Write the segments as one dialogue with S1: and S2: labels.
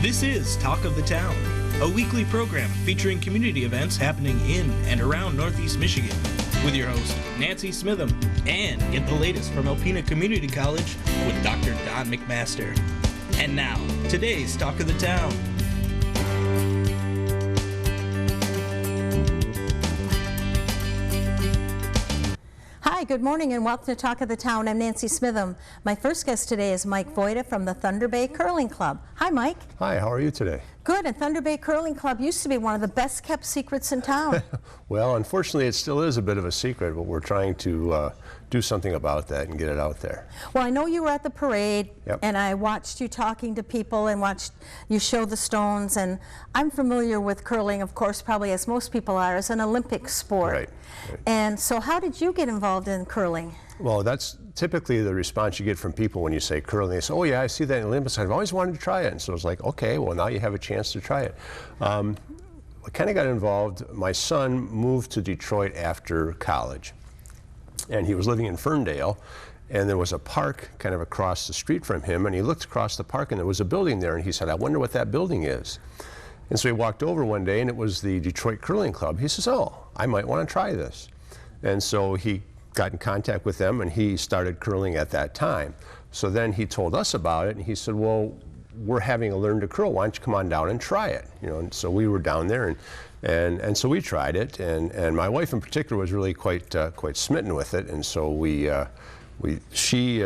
S1: This is Talk of the Town, a weekly program featuring community events happening in and around Northeast Michigan, with your host, Nancy Smitham, and get the latest from Alpena Community College with Dr. Don McMaster. And now, today's Talk of the Town.
S2: Hi, good morning and welcome to Talk of the Town. I'm Nancy Smitham. My first guest today is Mike Voida from the Thunder Bay Curling Club. Hi, Mike.
S3: Hi, how are you today?
S2: Good, and Thunder Bay Curling Club used to be one of the best kept secrets in town.
S3: Well, unfortunately, it still is a bit of a secret, but we're trying to do something about that and get it out there.
S2: Well, I know you were at the parade,
S3: Yep.
S2: and I watched you talking to people and watched you show the stones, and I'm familiar with curling, of course, probably as most people are, as an Olympic sport.
S3: Right.
S2: And so how did you get involved in curling?
S3: Well, that's typically the response you get from people when you say curling. They say, oh yeah, I see that in the Olympics. I've always wanted to try it. And so it's like, okay, well now you have a chance to try it. I kind of got involved. My son moved to Detroit after college, and he was living in Ferndale, and there was a park kind of across the street from him, and he looked across the park and there was a building there, and he said, I wonder what that building is. And so he walked over one day, and it was the Detroit Curling Club. He says, oh, I might want to try this. And so he got in contact with them, and he started curling at that time. So then he told us about it, and he said, well, we're having a Learn to Curl. Why don't you come on down and try it? You know, and so we were down there, and so we tried it, and my wife in particular was really quite smitten with it, and so she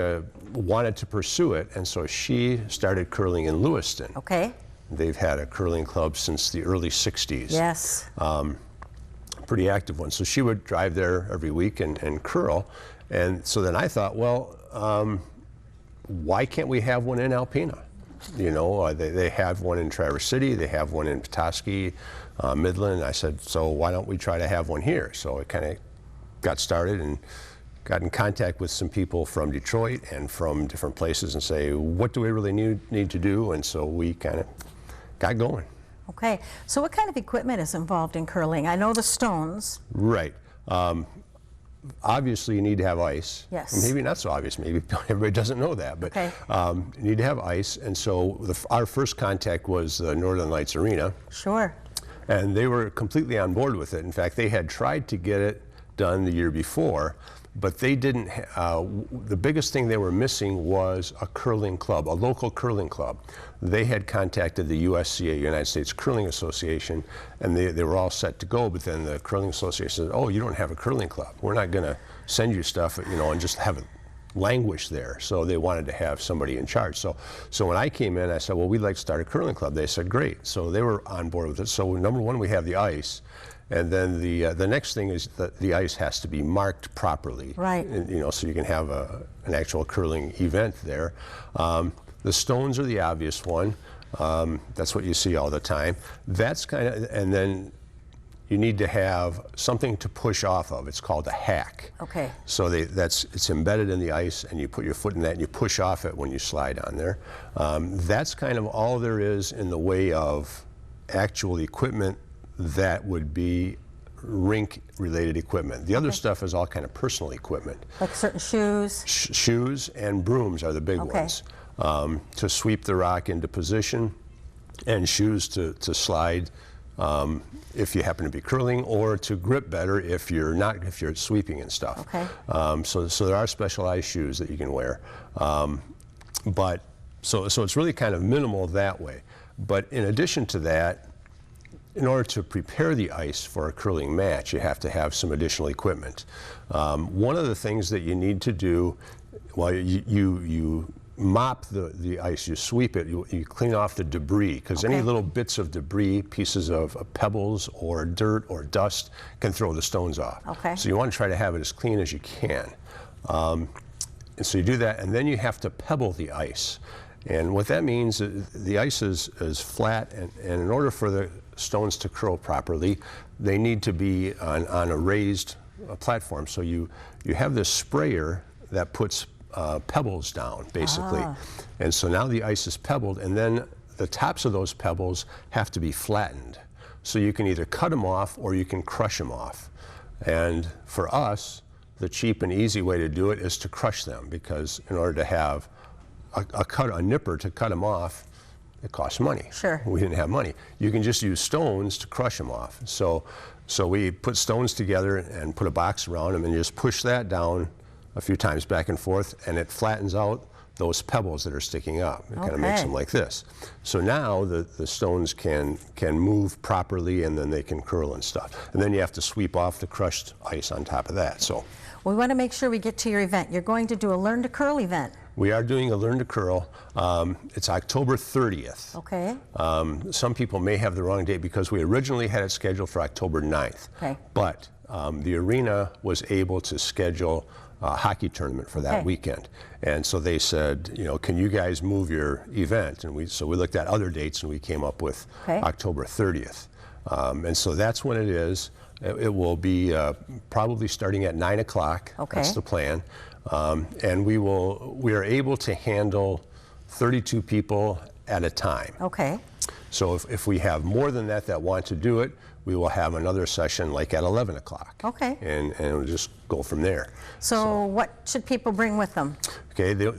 S3: wanted to pursue it, and so she started curling in Lewiston.
S2: Okay.
S3: They've had a curling club since the early 60s.
S2: Yes.
S3: Pretty active one. So she would drive there every week and curl. And so then I thought, well, why can't we have one in Alpena? You know, they have one in Traverse City, they have one in Petoskey, Midland. I said, so why don't we try to have one here? So it kind of got started and got in contact with some people from Detroit and from different places and say, what do we really need to do? And so we kind of got going.
S2: Okay, so what kind of equipment is involved in curling? I know the stones.
S3: Right. Obviously, you need to have ice.
S2: Yes.
S3: Maybe not so obvious. Maybe everybody doesn't know that. But
S2: okay.
S3: You need to have ice. And so our first contact was the Northern Lights Arena.
S2: Sure.
S3: And they were completely on board with it. In fact, they had tried to get it done the year before, but they didn't. The biggest thing they were missing was a curling club, a local curling club. They had contacted the USCA, United States Curling Association, and they were all set to go, but then the Curling Association said, oh, you don't have a curling club. We're not going to send you stuff, you know, and just have it languish there. So they wanted to have somebody in charge. So when I came in, I said, well, we'd like to start a curling club. They said, great. So they were on board with it. So number one, we have the ice. And then the next thing is that the ice has to be marked properly.
S2: Right.
S3: And, you know, so you can have an actual curling event there. The stones are the obvious one. That's what you see all the time. That's kind of, and then you need to have something to push off of. It's called a hack.
S2: Okay.
S3: So it's embedded in the ice, and you put your foot in that, and you push off it when you slide on there. That's kind of all there is in the way of actual equipment that would be rink-related equipment. The other stuff is all kind of personal equipment.
S2: Like certain shoes?
S3: Shoes and brooms are the big ones. To sweep the rock into position, and shoes to slide if you happen to be curling, or to grip better if you're sweeping and stuff.
S2: Okay.
S3: So there are specialized shoes that you can wear. But so it's really kind of minimal that way. But in addition to that, in order to prepare the ice for a curling match, you have to have some additional equipment. One of the things that you need to do, well, you mop the ice, you sweep it, you clean off the debris, because any little bits of debris, pieces of pebbles or dirt or dust can throw the stones off.
S2: Okay. So
S3: you want to try to have it as clean as you can. And so you do that, and then you have to pebble the ice. And what that means, the ice is flat, and in order for the stones to curl properly, they need to be on a raised platform. So you have this sprayer that puts pebbles down, basically. And so now the ice is pebbled, and then the tops of those pebbles have to be flattened. So you can either cut them off or you can crush them off. And for us, the cheap and easy way to do it is to crush them, because in order to have a nipper to cut them off, it costs money.
S2: Sure.
S3: We didn't have money. You can just use stones to crush them off. So we put stones together and put a box around them and just push that down a few times back and forth, and it flattens out those pebbles that are sticking up. It kind of makes them like this. So now the stones can move properly, and then they can curl and stuff. And then you have to sweep off the crushed ice on top of that. So
S2: we want to make sure we get to your event. You're going to do a Learn to Curl event.
S3: we are doing a Learn to Curl. It's October 30th.
S2: Okay.
S3: Some people may have the wrong date because we originally had it scheduled for October 9th.
S2: Okay.
S3: But the arena was able to schedule a hockey tournament for that weekend. And so they said, you know, can you guys move your event? And so we looked at other dates and we came up with October 30th. And so that's when it is. It will be probably starting at 9 o'clock.
S2: Okay.
S3: That's the plan. And we are able to handle 32 people at a time.
S2: Okay.
S3: So if we have more than that want to do it, we will have another session like at 11 o'clock.
S2: Okay.
S3: And we'll just go from there.
S2: So what should people bring with them?
S3: Okay.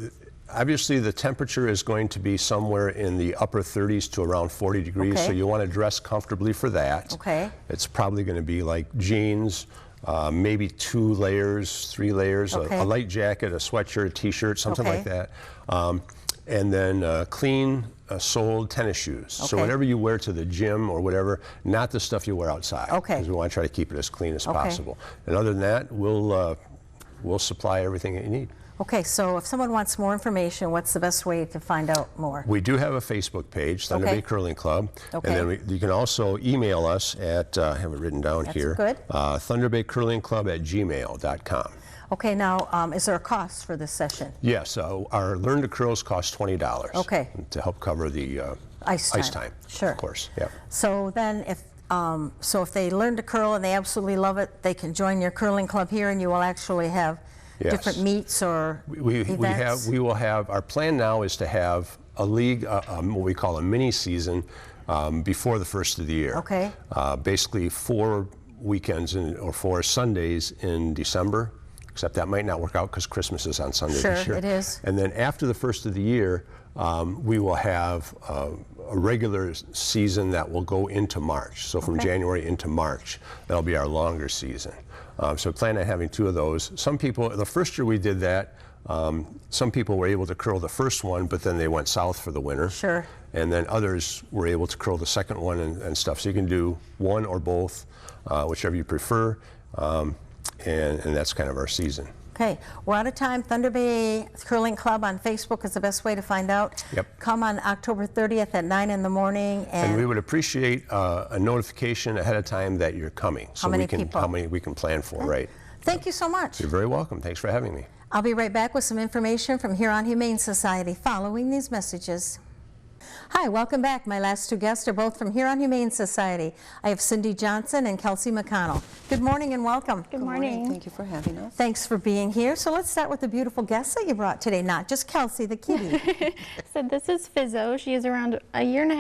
S3: Obviously, the temperature is going to be somewhere in the upper 30s to around 40 degrees, so you want to dress comfortably for that.
S2: Okay.
S3: It's probably going to be like jeans, maybe 2 layers, 3 layers, a light jacket, a sweatshirt, a t-shirt, something like that. And then clean soled tennis shoes. So whatever you wear to the gym or whatever, not the stuff you wear outside. Okay. Because we want to try to keep it as clean as possible. And other than that, we'll supply everything that you need.
S2: Okay, so if someone wants more information, what's the best way to find out more?
S3: We do have a Facebook page, Thunder Bay Curling Club. Okay. And then you can also email us at, I have it written down here. That's good. thunderbaycurlingclub@gmail.com. Okay,
S2: now, is there a cost for this session?
S3: Yes, our Learn to Curls cost $20.
S2: Okay.
S3: To help cover the ice time.
S2: Sure.
S3: Of course, yeah.
S2: So then if they learn to curl and they absolutely love it, they can join your curling club here and you will actually have different meets or events?
S3: We will have, our plan now is to have a league, what we call a mini season before the first of the year.
S2: Okay.
S3: Basically 4 weekends or 4 Sundays in December, except that might not work out because Christmas is on Sunday this year.
S2: Sure, it is.
S3: And then after the first of the year, we will have a regular season that will go into March. So from January into March, that'll be our longer season. So we plan on having 2 of those. Some people, the first year we did that, some people were able to curl the first one, but then they went south for the winter.
S2: Sure.
S3: And then others were able to curl the second one and stuff. So you can do one or both, whichever you prefer, and that's kind of our season.
S2: Okay, we're out of time. Thunder Bay Curling Club on Facebook is the best way to find out.
S3: Yep.
S2: Come on October 30th at 9 in the morning.
S3: And we would appreciate a notification ahead of time that you're coming. So how many we can plan for, right?
S2: Thank you so much.
S3: You're very welcome. Thanks for having me.
S2: I'll be right back with some information from Huron Humane Society following these messages. Hi, welcome back. My last 2 guests are both from Huron Humane Society. I have Cindy Johnson and Kelsey McConnell. Good morning and welcome.
S4: Good morning. Thank you for having us.
S2: Thanks for being here. So let's start with the beautiful guests that you brought today, not just Kelsey, the kitty.
S4: So this is Fizzo. She is around a year to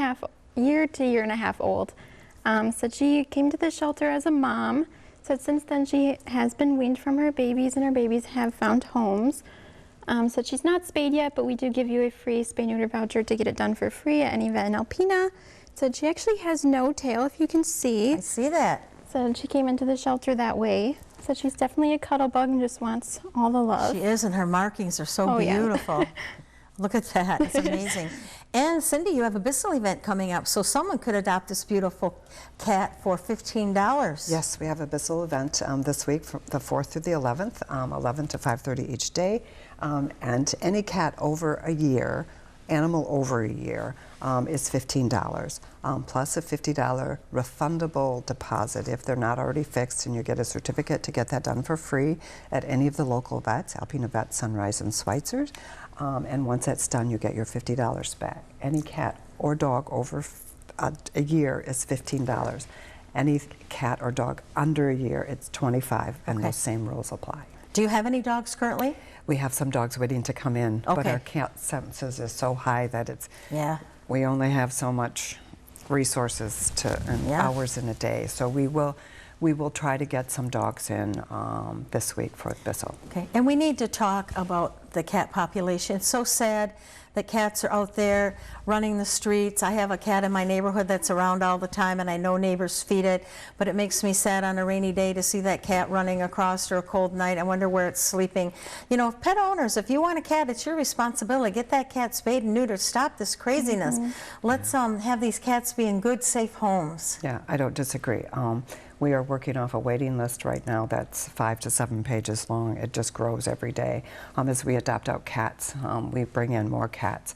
S4: year and a half old. So she came to the shelter as a mom. So since then she has been weaned from her babies and her babies have found homes. So she's not spayed yet, but we do give you a free spay-neuter voucher to get it done for free at any vet in Alpena. So she actually has no tail, if you can see.
S2: I see that.
S4: So she came into the shelter that way. So she's definitely a cuddle bug and just wants all the love.
S2: She is, and her markings are so beautiful. Yeah. Look at that, it's amazing. And Cindy, you have a Bissell event coming up, so someone could adopt this beautiful cat for $15.
S5: Yes, we have a Bissell event this week from the 4th through the 11th, 11 to 5:30 each day. And any cat over a year, animal over a year, is $15, plus a $50 refundable deposit if they're not already fixed, and you get a certificate to get that done for free at any of the local vets, Alpena Vet, Sunrise, and Schweitzer's. And once that's done, you get your $50 back. Any cat or dog over a year is $15. Any cat or dog under a year, it's $25, and those same rules apply.
S2: Do you have any dogs currently?
S5: We have some dogs waiting to come in, but our cat census is so high that it's we only have so much resources and hours in a day. So we we will try to get some dogs in this week for Bissell.
S2: Okay, and we need to talk about the cat population. It's so sad that cats are out there running the streets. I have a cat in my neighborhood that's around all the time, and I know neighbors feed it, but it makes me sad on a rainy day to see that cat running across or a cold night. I wonder where it's sleeping. You know, pet owners, if you want a cat, it's your responsibility. Get that cat spayed and neutered. Stop this craziness. Let's have these cats be in good, safe homes.
S5: Yeah, I don't disagree. We are working off a waiting list right now that's 5 to 7 pages long. It just grows every day. As we adopt out cats, we bring in more cats.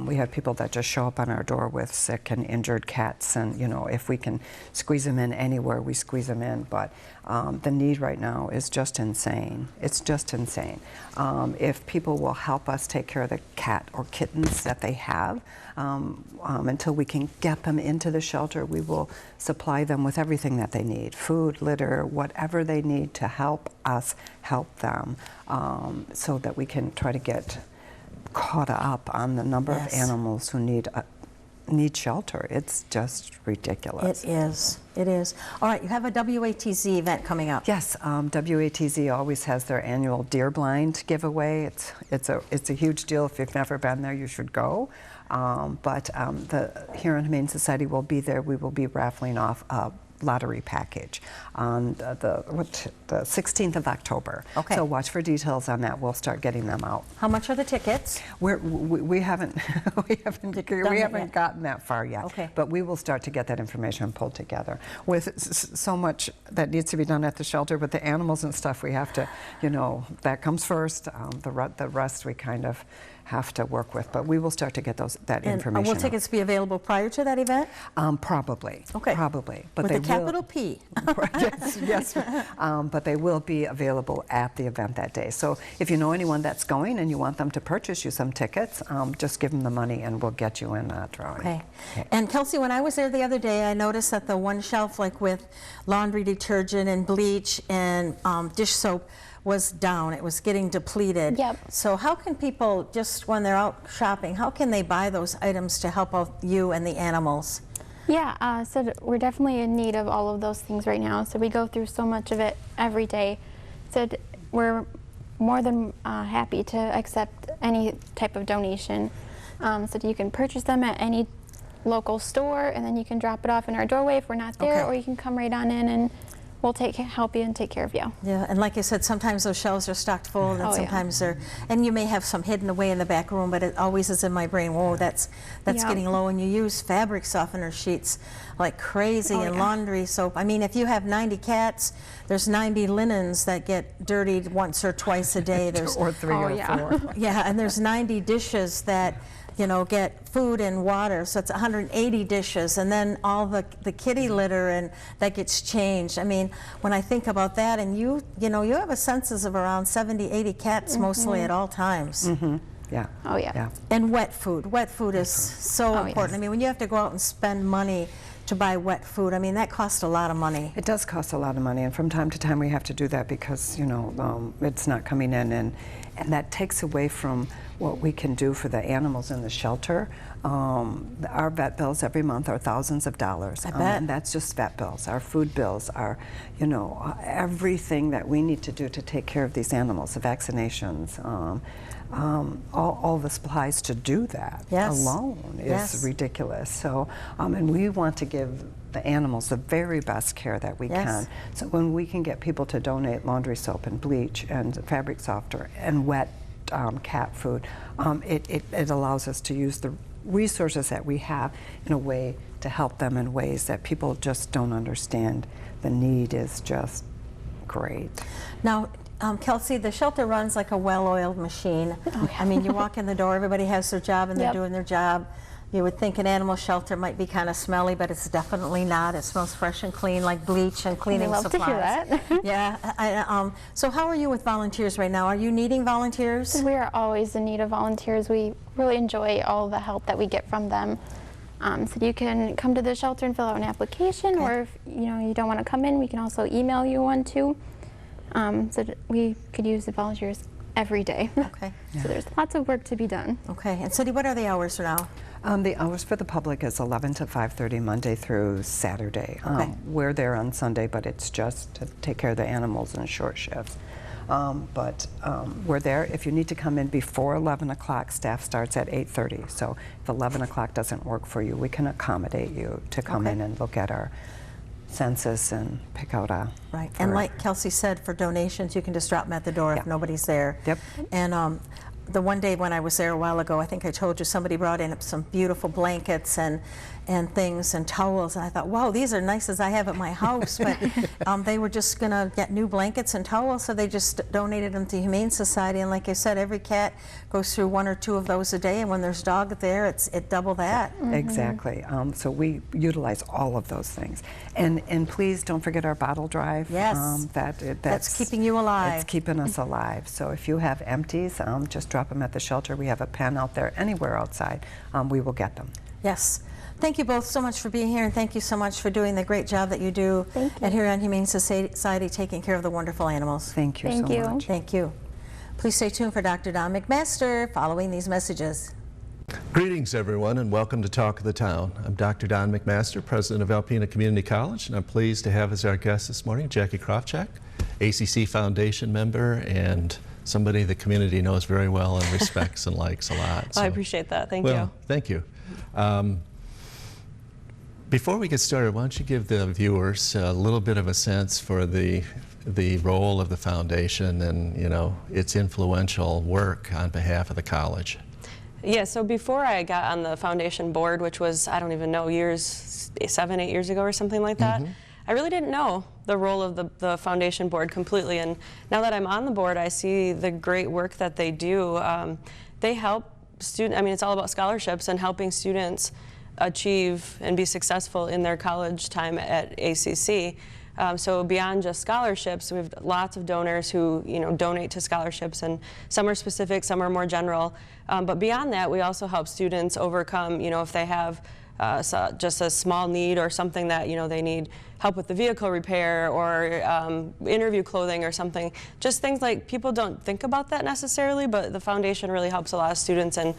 S5: We have people that just show up on our door with sick and injured cats, and you know, if we can squeeze them in anywhere, we squeeze them in. But the need right now is just insane. It's just insane. If people will help us take care of the cat or kittens that they have, until we can get them into the shelter, we will supply them with everything that they need, food, litter, whatever they need to help us help them, so that we can try to get caught up on the number of animals who need shelter. It's just ridiculous.
S2: It is. It is. All right, you have a WATZ event coming up.
S5: Yes, WATZ always has their annual deer blind giveaway. It's a huge deal. If you've never been there, you should go. But the Huron Humane Society will be there. We will be raffling off a lottery package on the 16th of October.
S2: Okay.
S5: So watch for details on that. We'll start getting them out.
S2: How much are the tickets?
S5: We haven't gotten that far yet.
S2: Okay.
S5: But we will start to get that information pulled together. With so much that needs to be done at the shelter, with the animals and stuff, we have to, you know, that comes first. The rest we kind of have to work with, but we will start to get that information.
S2: Will tickets be available prior to that event?
S5: Probably.
S2: Okay.
S5: Probably. But
S2: with
S5: they
S2: a capital P.
S5: yes. But they will be available at the event that day. So if you know anyone that's going and you want them to purchase you some tickets, just give them the money and we'll get you in that drawing.
S2: Okay. And Kelsey, when I was there the other day, I noticed that the one shelf, like with laundry detergent and bleach and dish soap, was down. It was getting depleted.
S4: Yep.
S2: So how can people, just when they're out shopping, how can they buy those items to help out you and the animals?
S4: Yeah, so we're definitely in need of all of those things right now. So we go through so much of it every day. So we're more than happy to accept any type of donation. So you can purchase them at any local store, and then you can drop it off in our doorway if we're not there, or you can come right on in and we'll help you and take care of you.
S2: Yeah, and like I said, sometimes those shelves are stocked full, and sometimes they're, and you may have some hidden away in the back room, but it always is in my brain, whoa, that's getting low. And you use fabric softener sheets like crazy, and laundry soap. I mean, if you have 90 cats, there's 90 linens that get dirtied once or twice a day. There's
S5: or 3 or 4.
S2: Yeah, and there's 90 dishes that, you know, get food and water, so it's 180 dishes, and then all the kitty litter and that gets changed. I mean, when I think about that, and you know, you have a census of around 70, 80 cats mostly at all times.
S5: Yeah.
S4: Oh yeah.
S2: And wet food. Wet food is so important. I mean, when you have to go out and spend money to buy wet food, I mean, that costs a lot of money.
S5: It does cost a lot of money, and from time to time we have to do that because, you know, it's not coming in, and that takes away from what we can do for the animals in the shelter. Our vet bills every month are thousands of dollars.
S2: I bet.
S5: And that's just vet bills. Our food bills are, you know, everything that we need to do to take care of these animals, the vaccinations, all the supplies to do that alone is ridiculous. So, and we want to give the animals the very best care that we can. So when we can get people to donate laundry soap and bleach and fabric softener and wet cat food, it allows us to use the resources that we have in a way to help them in ways that people just don't understand. The need is just great.
S2: Now, Kelsey, the shelter runs like a well-oiled machine. I mean, you walk in the door, everybody has their job and they're doing their job. You would think an animal shelter might be kind of smelly, but it's definitely not. It smells fresh and clean, like bleach and cleaning supplies.
S4: I love to hear that.
S2: Yeah. So how are you with volunteers right now? Are you needing volunteers?
S4: We are always in need of volunteers. We really enjoy all the help that we get from them. So you can come to the shelter and fill out an application, or if you don't want to come in, we can also email you one too. So we could use the volunteers every day.
S2: Okay.
S4: So there's lots of work to be done.
S2: Okay. And Cindy, what are the hours now?
S5: The hours for the public is 11 to 5:30 Monday through Saturday.
S2: Okay.
S5: We're there on Sunday, but it's just to take care of the animals in short shifts. We're there. If you need to come in before 11 o'clock, staff starts at 8:30. So if 11 o'clock doesn't work for you, we can accommodate you to come in and look at our census and pick out a...
S2: Right, and like Kelsey said, for donations, you can just drop them at the door if nobody's there.
S5: Yep.
S2: And the one day when I was there a while ago, I think I told you, somebody brought in some beautiful blankets and things and towels, and I thought, wow, these are nice as I have at my house, but they were just gonna get new blankets and towels, so they just donated them to Humane Society, and like I said, every cat goes through 1 or 2 of those a day, and when there's dog there, it double that.
S5: Exactly. So we utilize all of those things. And please don't forget our bottle drive.
S2: Yes. That's keeping you alive.
S5: It's keeping us alive. So if you have empties, just drop them at the shelter. We have a pen out there anywhere outside. We will get them.
S2: Yes. Thank you both so much for being here, and thank you so much for doing the great job that you do at Huron Humane Society, taking care of the wonderful animals.
S5: Thank you so much.
S2: Thank you. Please stay tuned for Dr. Don McMaster following these messages.
S6: Greetings, everyone, and welcome to Talk of the Town. I'm Dr. Don McMaster, president of Alpena Community College, and I'm pleased to have as our guest this morning Jackie Krofchak, ACC Foundation member and somebody the community knows very well and respects and likes a lot.
S7: Well, I appreciate that. Thank you.
S6: Thank you. Before we get started, why don't you give the viewers a little bit of a sense for the role of the foundation and, you know, its influential work on behalf of the college.
S7: Yeah, so before I got on the foundation board, which was, I don't even know, 7, 8 years ago or something like that, I really didn't know the role of the foundation board completely. And now that I'm on the board, I see the great work that they do. They help students, I mean, it's all about scholarships and helping students achieve and be successful in their college time at ACC. So beyond just scholarships, we have lots of donors who, you know, donate to scholarships, and some are specific, some are more general. But beyond that, we also help students overcome, you know, if they have just a small need or something that, you know, they need help with the vehicle repair or interview clothing or something. Just things like people don't think about that necessarily, but the foundation really helps a lot of students in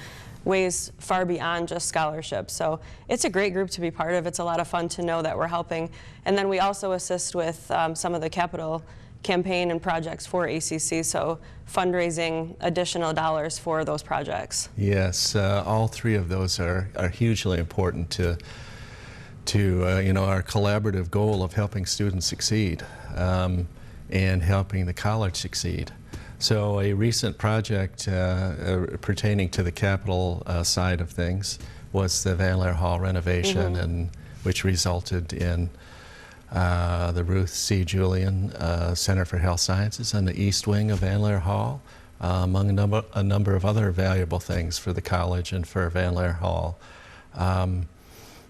S7: ways far beyond just scholarships. So it's a great group to be part of. It's a lot of fun to know that we're helping. And then we also assist with some of the capital campaign and projects for ACC, so fundraising additional dollars for those projects.
S6: Yes, all three of those are hugely important to you know, our collaborative goal of helping students succeed and helping the college succeed. So a recent project pertaining to the capital side of things was the Vandler Hall renovation, and which resulted in the Ruth C. Julian Center for Health Sciences on the east wing of Vandler Hall, among a number of other valuable things for the college and for Vandler Hall.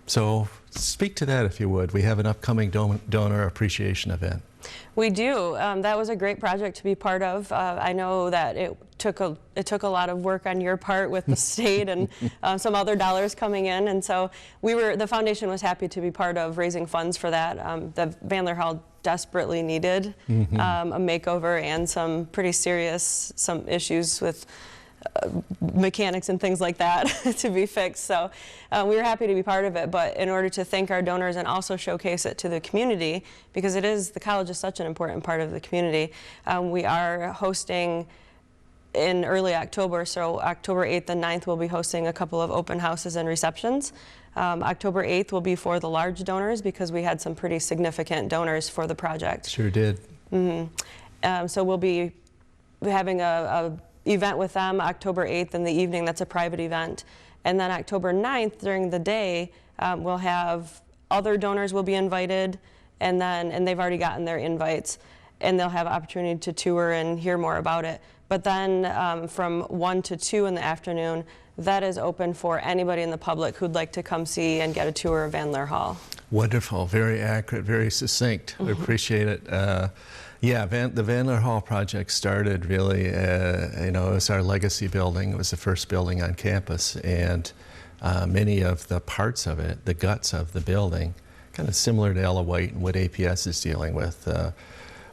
S6: So speak to that if you would. We have an upcoming donor appreciation event.
S7: We do. That was a great project to be part of. I know that it took a lot of work on your part with the state and some other dollars coming in, and so the foundation was happy to be part of raising funds for that. The Vandler Hall desperately needed a makeover and some pretty serious issues with mechanics and things like that to be fixed. So we were happy to be part of it, but in order to thank our donors and also showcase it to the community, because the college is such an important part of the community, we are hosting in early October, so October 8th and 9th we'll be hosting a couple of open houses and receptions. October 8th will be for the large donors because we had some pretty significant donors for the project.
S6: Sure did.
S7: So we'll be having a event with them October 8th in the evening. That's a private event. And then October 9th during the day, we'll have other donors will be invited, and they've already gotten their invites, and they'll have opportunity to tour and hear more about it. But then from 1 to 2 in the afternoon, that is open for anybody in the public who'd like to come see and get a tour of Vandler Hall.
S6: Wonderful, very accurate, very succinct. We appreciate it. Yeah, the Vandler Hall project started really, you know, it was our legacy building. It was the first building on campus, and many of the parts of it, the guts of the building, kind of similar to Ella White and what APS is dealing with,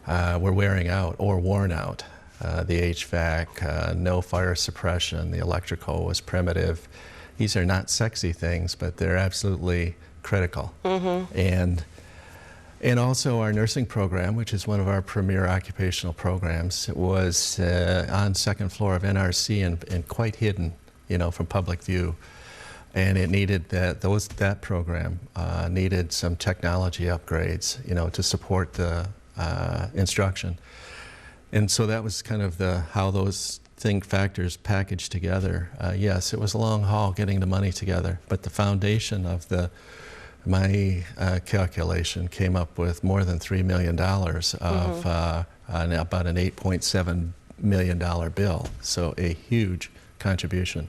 S6: were wearing out or worn out. The HVAC, no fire suppression, the electrical was primitive, These are not sexy things, but they're absolutely critical. And also our nursing program, which is one of our premier occupational programs, was on second floor of NRC and quite hidden, you know, from public view. And it needed that program needed some technology upgrades, you know, to support the instruction. And so that was kind of how those factors packaged together. Yes, it was a long haul getting the money together, but the foundation of my calculation came up with more than $3 million of about an $8.7 million bill. So a huge contribution.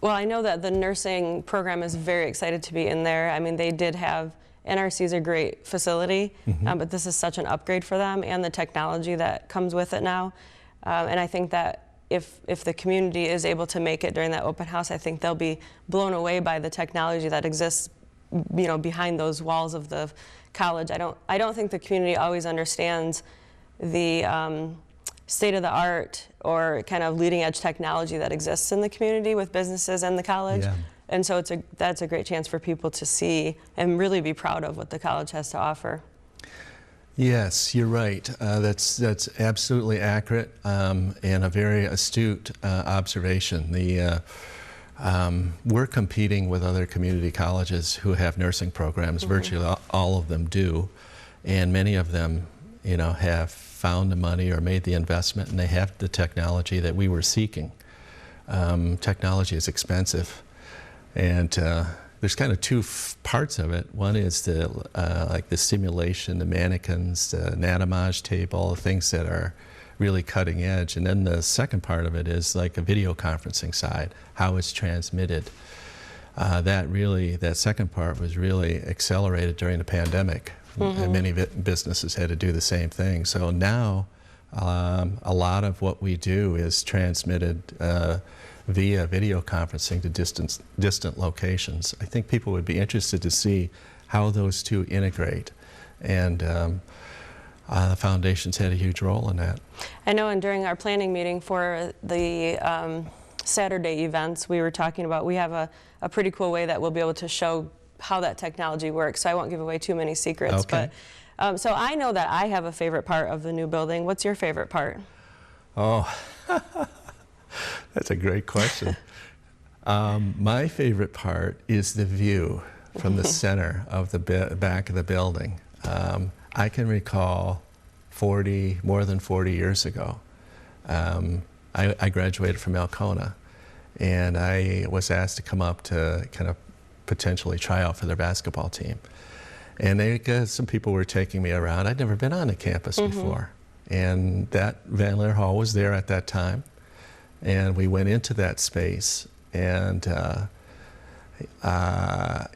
S7: Well, I know that the nursing program is very excited to be in there. I mean, they did have, NRC is a great facility, but this is such an upgrade for them and the technology that comes with it now. And I think that if the community is able to make it during that open house, I think they'll be blown away by the technology that exists, you know, behind those walls of the college. I don't think the community always understands the state of the art or kind of leading edge technology that exists in the community with businesses and the college.
S6: Yeah.
S7: And so that's a great chance for people to see and really be proud of what the college has to offer.
S6: Yes, you're right. That's absolutely accurate and a very astute observation. We're competing with other community colleges who have nursing programs. Virtually all of them do, and many of them, you know, have found the money or made the investment, and they have the technology that we were seeking. Technology is expensive, and there's kind of two parts of it. One is like the simulation, the mannequins, the anatomage table, things that are really cutting edge. And then the second part of it is like a video conferencing side, how it's transmitted. That second part was really accelerated during the pandemic. And many businesses had to do the same thing. So now a lot of what we do is transmitted via video conferencing to distant locations. I think people would be interested to see how those two integrate, and the foundation's had a huge role in that.
S7: I know, and during our planning meeting for the Saturday events, we were talking about, we have a pretty cool way that we'll be able to show how that technology works, so I won't give away too many secrets.
S6: Okay.
S7: But so I know that I have a favorite part of the new building. What's your favorite part?
S6: Oh, that's a great question. My favorite part is the view from the center of the back of the building. I can recall more than 40 years ago, I graduated from Alcona, and I was asked to come up to kind of potentially try out for their basketball team. And some people were taking me around. I'd never been on a campus before. And that Vandler Hall was there at that time. And we went into that space, and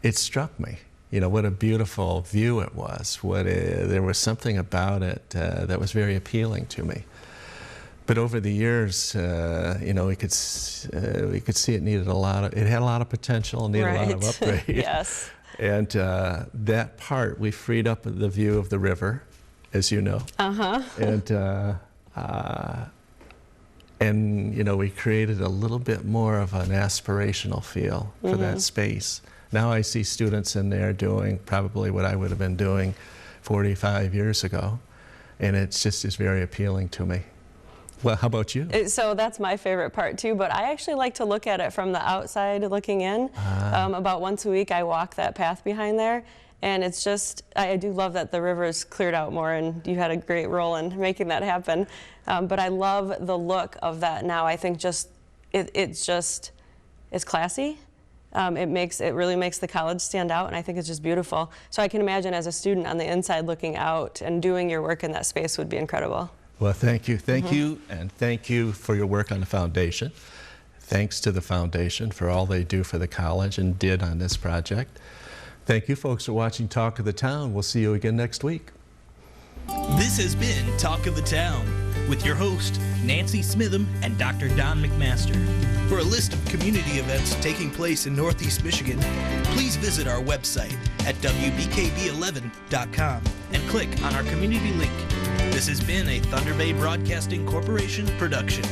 S6: it struck me, you know, what a beautiful view it was. There was something about it that was very appealing to me. But over the years, you know, we could see it needed it had a lot of potential, needed a lot of upgrade.
S7: Yes.
S6: And that part, we freed up the view of the river, as you know. And you know, we created a little bit more of an aspirational feel for that space. Now I see students in there doing probably what I would have been doing 45 years ago, and it's just is very appealing to me. Well, how about you?
S7: So that's my favorite part too, but I actually like to look at it from the outside looking in. About once a week I walk that path behind there, and it's just, I do love that the river is cleared out more, and you had a great role in making that happen. But I love the look of that now. I think it's classy. It really makes the college stand out, and I think it's just beautiful. So I can imagine as a student on the inside looking out and doing your work in that space would be incredible.
S6: Well, thank you, and thank you for your work on the foundation. Thanks to the foundation for all they do for the college and did on this project. Thank you folks for watching Talk of the Town. We'll see you again next week.
S1: This has been Talk of the Town with your host, Nancy Smitham and Dr. Don McMaster. For a list of community events taking place in Northeast Michigan, please visit our website at wbkb11.com and click on our community link. This has been a Thunder Bay Broadcasting Corporation production.